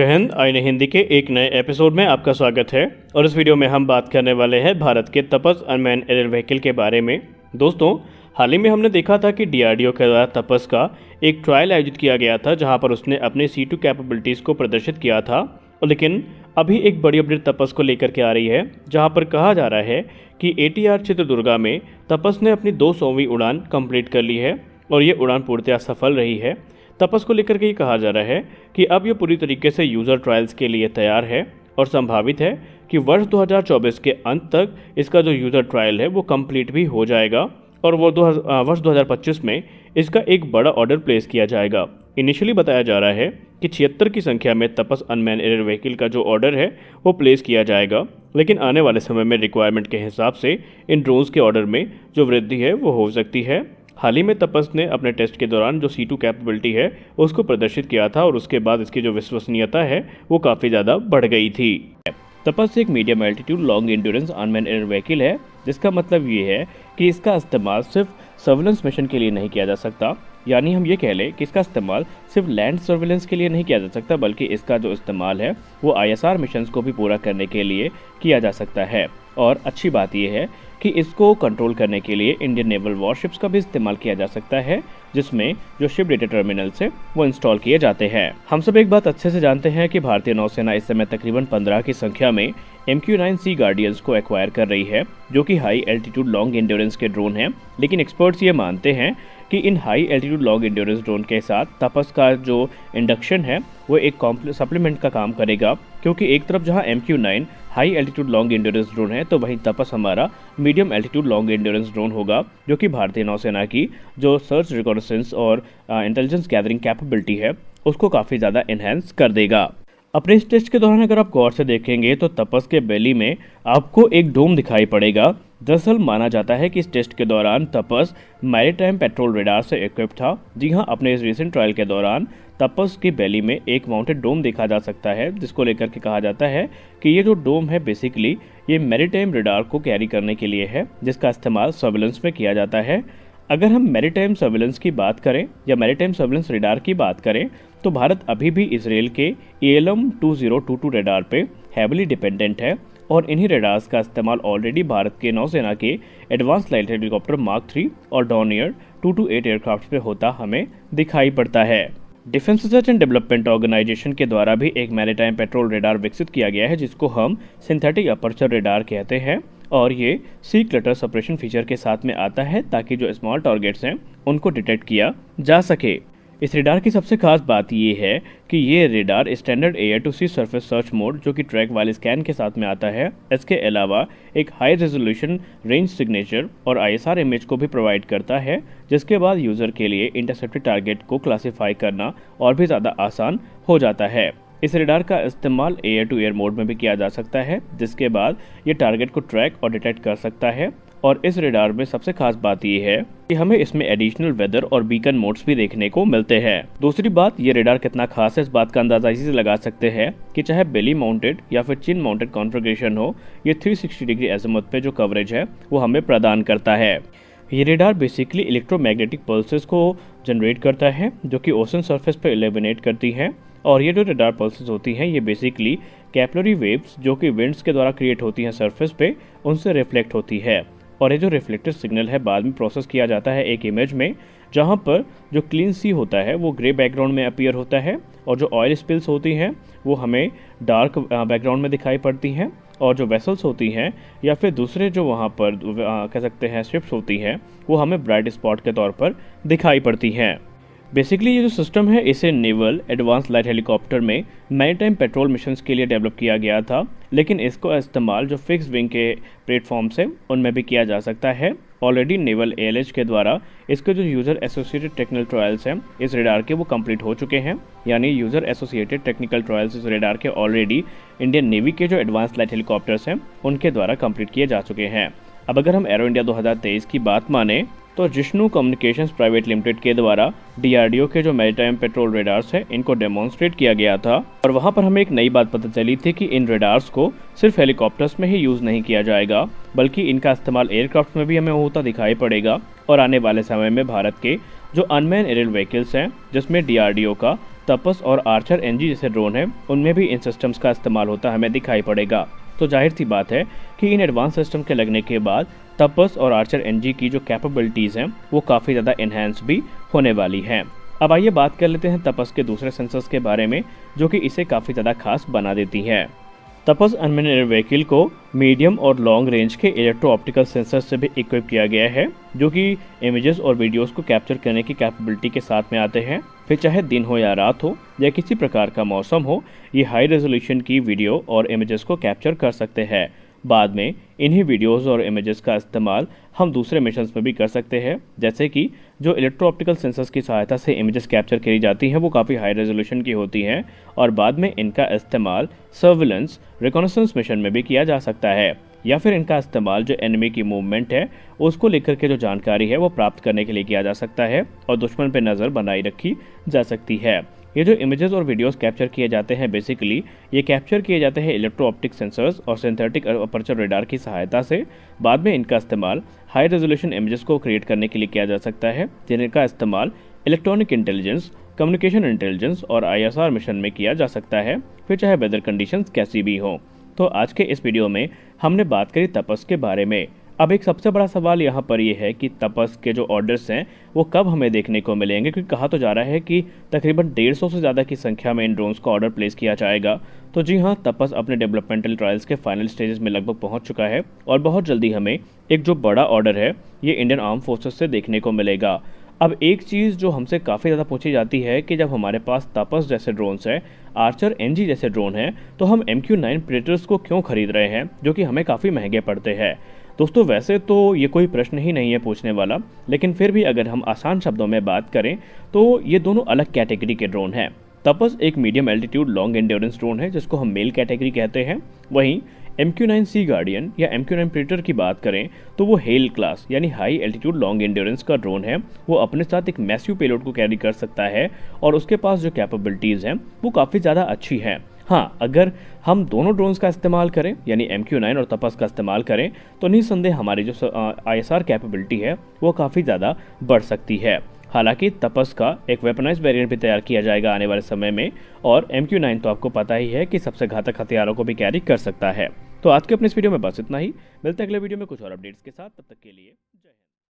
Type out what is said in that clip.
जय हिंद। आईने हिंदी के एक नए एपिसोड में आपका स्वागत है और इस वीडियो में हम बात करने वाले हैं भारत के तपस अनमैन एरियल व्हीकल के बारे में। दोस्तों, हाल ही में हमने देखा था कि डीआरडीओ के द्वारा तपस का एक ट्रायल आयोजित किया गया था जहां पर उसने अपनी C2 कैपेबिलिटीज़ को प्रदर्शित किया था। लेकिन अभी एक बड़ी अपडेट तपस को लेकर के आ रही है जहां पर कहा जा रहा है कि ATR चित्रदुर्गा में तपस ने अपनी 200वीं उड़ान कंप्लीट कर ली है और ये उड़ान पूर्णतः सफल रही है। तपस को लेकर के ये कहा जा रहा है कि अब ये पूरी तरीके से यूज़र ट्रायल्स के लिए तैयार है और संभावित है कि वर्ष 2024 के अंत तक इसका जो यूज़र ट्रायल है वो कंप्लीट भी हो जाएगा और वो वर्ष 2025 में इसका एक बड़ा ऑर्डर प्लेस किया जाएगा। इनिशियली बताया जा रहा है कि 76 की संख्या में तपस अनमैन एरियल व्हीकल का जो ऑर्डर है वो प्लेस किया जाएगा, लेकिन आने वाले समय में रिक्वायरमेंट के हिसाब से इन ड्रोन्स के ऑर्डर में जो वृद्धि है वो हो सकती है। हाल ही में तपस ने अपने टेस्ट के दौरान जो C2 कैपेबिलिटी है उसको प्रदर्शित किया था और उसके बाद इसकी जो विश्वसनीयता है वो काफ़ी ज़्यादा बढ़ गई थी। तपस एक medium altitude long endurance unmanned aerial vehicle है, जिसका मतलब ये है कि इसका इस्तेमाल सिर्फ सर्विलेंस मिशन के लिए नहीं किया जा सकता। यानी हम ये कह लें कि इसका इस्तेमाल सिर्फ लैंड सर्विलेंस के लिए नहीं किया जा सकता, बल्कि इसका जो इस्तेमाल है वो ISR मिशंस को भी पूरा करने के लिए किया जा सकता है। और अच्छी बात यह है कि इसको कंट्रोल करने के लिए इंडियन नेवल वॉरशिप्स का भी इस्तेमाल किया जा सकता है, जिसमें जो शिप डेटा टर्मिनल्स है वो इंस्टॉल किए जाते हैं। हम सब एक बात अच्छे से जानते हैं कि भारतीय नौसेना इस समय तकरीबन 15 की संख्या में MQ-9 सी गार्डियंस को एक्वायर कर रही है, जो कि हाई एल्टीट्यूड लॉन्ग एंड्योरेंस के ड्रोन हैं। लेकिन एक्सपर्ट्स ये मानते हैं कि इन high altitude long endurance drone के साथ तपस का जो इंडक्शन है वो एक सप्लीमेंट का काम करेगा, क्योंकि एक तरफ जहां MQ-9 high altitude long endurance drone है तो वहीं तपस हमारा medium altitude long endurance drone होगा, जो कि भारतीय नौसेना की जो सर्च रिकॉनेसेंस और इंटेलिजेंस गैदरिंग कैपेबिलिटी है उसको काफ़ी ज़्यादा इन्हेंस कर देगा। अपने इस टेस्ट के दौरान अगर आप गौर से देखेंगे तो तपस के बेली में आपको एक डोम दिखाई पड़ेगा। दरअसल माना जाता है कि इस टेस्ट के दौरान तपस मैरीटाइम पेट्रोल रेडार से इक्विप था। जी हाँ, अपने इस रिसेंट ट्रायल के दौरान तपस की बेली में एक माउंटेड डोम देखा जा सकता है, जिसको लेकर के कहा जाता है कि ये जो डोम है बेसिकली ये मैरीटाइम रेडार को कैरी करने के लिए है, जिसका इस्तेमाल सर्विलेंस में किया जाता है। अगर हम मैरीटाइम सर्विलेंस की बात करें या मैरीटाइम सर्विलेंस रेडार की बात करें तो भारत अभी भी इजराइल के ALM 2022 रेडार पे हैविली डिपेंडेंट है और इन्हीं रेडार्स का इस्तेमाल ऑलरेडी भारत के नौसेना के एडवांस लाइट हेलीकॉप्टर मार्क 3 और डॉर्नियर 228 एयरक्राफ्ट पे होता हमें दिखाई पड़ता है। Defence research and development organisation के द्वारा भी एक मैरीटाइम पेट्रोल रेडार विकसित किया गया है, जिसको हम सिंथेटिक अपर्चर रेडार कहते हैं और ये सी क्लटर सप्रेशन फीचर के साथ में आता है ताकि जो स्मॉल टारगेट्स हैं उनको डिटेक्ट किया जा सके। इस रेडार की सबसे खास बात ये है कि ये radar standard air to sea surface search mode जो कि ट्रैक वाले स्कैन के साथ में आता है, इसके अलावा एक हाई रेजोल्यूशन रेंज सिग्नेचर और ISR इमेज को भी प्रोवाइड करता है, जिसके बाद यूज़र के लिए इंटरसेप्टेड टारगेट को क्लासीफाई करना और भी ज़्यादा आसान हो जाता है। इस रेडार का इस्तेमाल एयर टू एयर मोड में भी किया जा सकता है, जिसके बाद ये टारगेट को ट्रैक और डिटेक्ट कर सकता है। और इस रेडार में सबसे खास बात ये है कि हमें इसमें एडिशनल वेदर और बीकन मोड्स भी देखने को मिलते हैं। दूसरी बात, ये रेडार कितना खास है इस बात का अंदाजा इसी से लगा सकते हैं कि चाहे बेली माउंटेड या फिर चिन माउंटेड कॉन्फ़िगरेशन हो, ये 360 डिग्री एज़िमुथ पे जो कवरेज है वो हमें प्रदान करता है। ये रेडार बेसिकली इलेक्ट्रोमैग्नेटिक पल्सेस को जनरेट करता है जो कि ओशन सरफेस पर इल्यूमिनेट करती हैं और ये जो रेडार पल्सेस होती हैं ये बेसिकली कैपिलरी वेव्स जो कि विंड्स के द्वारा क्रिएट होती हैं सरफेस पे, उनसे रिफ्लेक्ट होती है और ये जो रिफ्लेक्टेड सिग्नल है बाद में प्रोसेस किया जाता है एक इमेज में, जहाँ पर जो क्लीन सी होता है वो ग्रे बैकग्राउंड में अपीयर होता है और जो ऑयल स्पिल्स होती हैं वो हमें डार्क बैकग्राउंड में दिखाई पड़ती हैं और जो वेसल्स होती हैं या फिर दूसरे जो वहाँ पर कह सकते हैं शिप्स होती हैं वो हमें ब्राइट स्पॉट के तौर पर दिखाई पड़ती हैं। बेसिकली ये जो सिस्टम है इसे नेवल एडवांस लाइट हेलीकॉप्टर में मैरीटाइम पेट्रोल मिशंस के लिए डेवलप किया गया था, लेकिन इसको इस्तेमाल जो फिक्स विंग के प्लेटफॉर्म्स हैं उनमें भी किया जा सकता है। ऑलरेडी नेवल ALH के द्वारा इसके जो यूज़र एसोसिएटेड टेक्निकल ट्रायल्स हैं इस रेडार के वो कंप्लीट हो चुके हैं, यानी यूज़र एसोसिएटेड टेक्निकल ट्रायल्स इस रेडार के ऑलरेडी इंडियन नेवी के जो एडवांस लाइट हेलीकॉप्टर्स हैं उनके द्वारा कंप्लीट किए जा चुके हैं। अब अगर हम एरो इंडिया 2023 की बात माने तो जिष्णु कम्युनिकेशंस प्राइवेट लिमिटेड के द्वारा DRDO के जो मैरीटाइम पेट्रोल रेडार्स हैं इनको डेमोन्स्ट्रेट किया गया था और वहां पर हमें एक नई बात पता चली थी कि इन रेडार्स को सिर्फ हेलीकॉप्टर्स में ही यूज़ नहीं किया जाएगा, बल्कि इनका इस्तेमाल एयरक्राफ्ट में भी हमें होता दिखाई पड़ेगा। और आने वाले समय में भारत के जो अनमैन एरियल व्हीकल्स हैं जिसमें DRDO का तपस और आर्चर एनजी जैसे ड्रोन हैं उनमें भी इन सिस्टम्स का इस्तेमाल होता हमें दिखाई पड़ेगा। तो जाहिर सी बात है कि इन एडवांस सिस्टम के लगने के बाद तपस और आर्चर एनजी की जो कैपेबिलिटीज़ हैं वो काफ़ी ज़्यादा इन्हेंस भी होने वाली हैं। अब आइए बात कर लेते हैं तपस के दूसरे सेंसर्स के बारे में जो कि इसे काफ़ी ज़्यादा खास बना देती हैं। तपस अनमैन्ड एयर व्हीकल को मीडियम और लॉन्ग रेंज के इलेक्ट्रो ऑप्टिकल सेंसर से भी इक्विप किया गया है जो कि इमेजेस और वीडियोस को कैप्चर करने की कैपेबिलिटी के साथ में आते हैं। फिर चाहे दिन हो या रात हो या किसी प्रकार का मौसम हो, ये हाई रेजोल्यूशन की वीडियो और इमेजेस को कैप्चर कर सकते हैं। बाद में इन्हीं वीडियोस और इमेजेस का इस्तेमाल हम दूसरे मिशंस में भी कर सकते हैं, जैसे कि जो इलेक्ट्रो ऑप्टिकल सेंसर्स की सहायता से इमेजेस कैप्चर करी जाती हैं वो काफ़ी हाई रेजोल्यूशन की होती हैं और बाद में इनका इस्तेमाल सर्विलेंस रिकॉनेसेंस मिशन में भी किया जा सकता है, या फिर इनका इस्तेमाल जो एनिमी की मूवमेंट है उसको लेकर के जो जानकारी है वो प्राप्त करने के लिए किया जा सकता है और दुश्मन पर नज़र बनाई रखी जा सकती है। ये जो इमेजेस और वीडियोस कैप्चर किए जाते हैं बेसिकली ये कैप्चर किए जाते हैं इलेक्ट्रो ऑप्टिक सेंसर्स और सिंथेटिक अपर्चर रेडार की सहायता से। बाद में इनका इस्तेमाल हाई रेजोल्यूशन इमेजेस को क्रिएट करने के लिए किया जा सकता है, जिनका इस्तेमाल इलेक्ट्रॉनिक इंटेलिजेंस, कम्युनिकेशन इंटेलिजेंस और ISR मिशन में किया जा सकता है, फिर चाहे वेदर कंडीशंस कैसी भी हो। तो आज के इस वीडियो में हमने बात करी तपस के बारे में। अब एक सबसे बड़ा सवाल यहाँ पर यह है कि तपस के जो ऑर्डर्स हैं वो कब हमें देखने को मिलेंगे, क्योंकि कहा तो जा रहा है कि तकरीबन 150 से ज़्यादा की संख्या में इन ड्रोन्स का ऑर्डर प्लेस किया जाएगा। तो जी हाँ, तपस अपने डेवलपमेंटल ट्रायल्स के फाइनल स्टेजेस में लगभग पहुँच चुका है और बहुत जल्दी हमें एक जो बड़ा ऑर्डर है ये इंडियन आर्म फोर्सेस से देखने को मिलेगा। अब एक चीज़ जो हमसे काफ़ी ज़्यादा पूछी जाती है कि जब हमारे पास तपस जैसे ड्रोन्स हैं, आर्चर एनजी जैसे ड्रोन हैं, तो हम MQ-9 प्रेडेटर्स को क्यों खरीद रहे हैं जो कि हमें काफ़ी महंगे पड़ते हैं। दोस्तों वैसे तो ये कोई प्रश्न ही नहीं है पूछने वाला, लेकिन फिर भी अगर हम आसान शब्दों में बात करें तो ये दोनों अलग कैटेगरी के ड्रोन हैं। तपस एक medium altitude long endurance drone है जिसको हम मेल कैटेगरी कहते हैं। वहीं MQ-9 सी गार्डियन या MQ-9 प्रेडेटर की बात करें तो वो हेल क्लास यानी हाई एल्टीट्यूड लॉन्ग एंड्योरेंस का ड्रोन है। वो अपने साथ एक मैसिव पेलोड को कैरी कर सकता है और उसके पास जो कैपेबिलिटीज़ हैं वो काफ़ी ज़्यादा अच्छी हैं। हाँ, अगर हम दोनों ड्रोन्स का इस्तेमाल करें यानी MQ-9 और तपस का इस्तेमाल करें तो निस्संदेह हमारी जो ISR कैपेबिलिटी है वो काफ़ी ज़्यादा बढ़ सकती है। हालांकि तपस का एक वेपनाइज्ड वेरिएंट भी तैयार किया जाएगा आने वाले समय में और MQ-9 तो आपको पता ही है कि सबसे घातक हथियारों को भी कैरी कर सकता है। तो आज के अपने इस वीडियो में बस इतना ही। मिलते हैं अगले वीडियो में कुछ और अपडेट्स के साथ, तब तक के लिए जय हिंद।